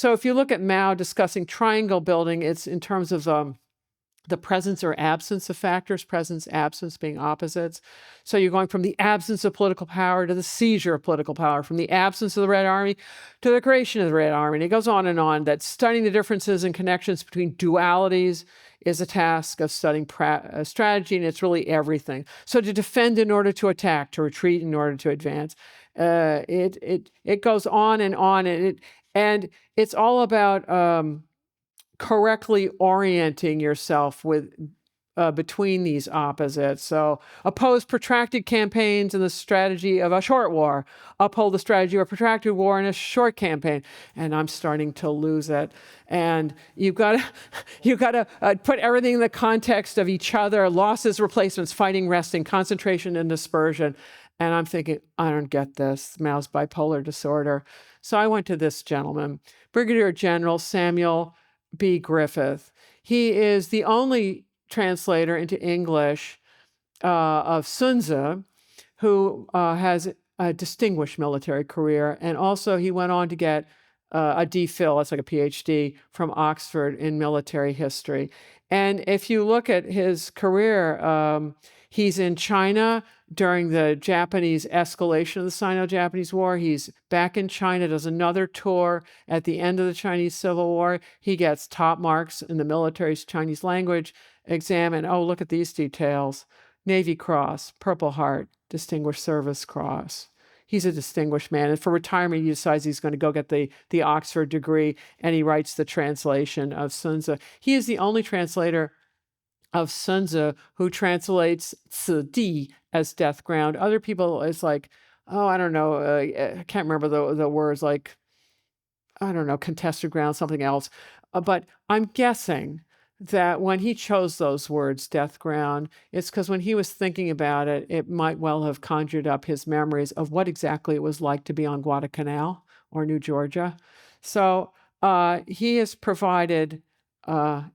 So if you look at Mao discussing triangle building, it's in terms of the presence or absence of factors, presence, absence being opposites. So you're going from the absence of political power to the seizure of political power, from the absence of the Red Army to the creation of the Red Army. And it goes on, that studying the differences and connections between dualities is a task of studying strategy, and it's really everything. So to defend in order to attack, to retreat in order to advance. It goes on, and it's all about correctly orienting yourself with between these opposites. So oppose protracted campaigns in the strategy of a short war. Uphold the strategy of a protracted war in a short campaign. And I'm starting to lose it. And you've got to put everything in the context of each other: losses, replacements, fighting, resting, concentration, and dispersion. And I'm thinking, I don't get this. Mao's bipolar disorder. So I went to this gentleman, Brigadier General Samuel B. Griffith. He is the only translator into English of Sun Tzu, who has a distinguished military career. And also he went on to get a DPhil, that's like a PhD, from Oxford in military history. And if you look at his career, he's in China during the Japanese escalation of the Sino-Japanese War. He's back in China, does another tour at the end of the Chinese Civil War. He gets top marks in the military's Chinese language exam. And oh, look at these details. Navy Cross, Purple Heart, Distinguished Service Cross. He's a distinguished man. And for retirement, he decides he's going to go get the Oxford degree, and he writes the translation of Sun Tzu. He is the only translator of Sun Tzu who translates Tzu Di as death ground. Other people, it's like, oh, I don't know, I can't remember the words, like, I don't know, contested ground, something else. But I'm guessing that when he chose those words, death ground, it's because when he was thinking about it, it might well have conjured up his memories of what exactly it was like to be on Guadalcanal or New Georgia. So he has provided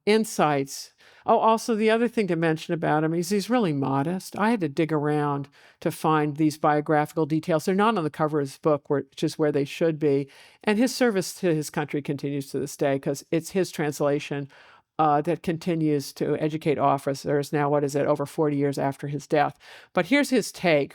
insights. Oh, also the other thing to mention about him is he's really modest. I had to dig around to find these biographical details. They're not on the cover of his book, which is where they should be. And his service to his country continues to this day because it's his translation that continues to educate officers now, what is it, over 40 years after his death. But here's his take.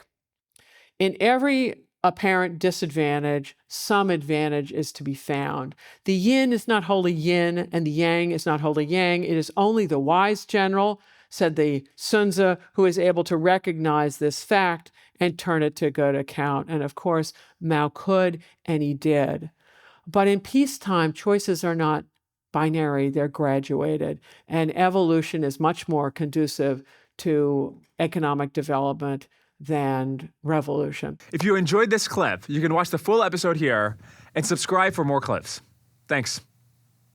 In every apparent disadvantage, some advantage is to be found. The yin is not wholly yin, and the yang is not wholly yang. It is only the wise general, said the Sun Tzu, who is able to recognize this fact and turn it to good account. And of course, Mao could, and he did. But in peacetime, choices are not binary, they're graduated. And evolution is much more conducive to economic development than revolution. If you enjoyed this clip, you can watch the full episode here and subscribe for more clips. Thanks.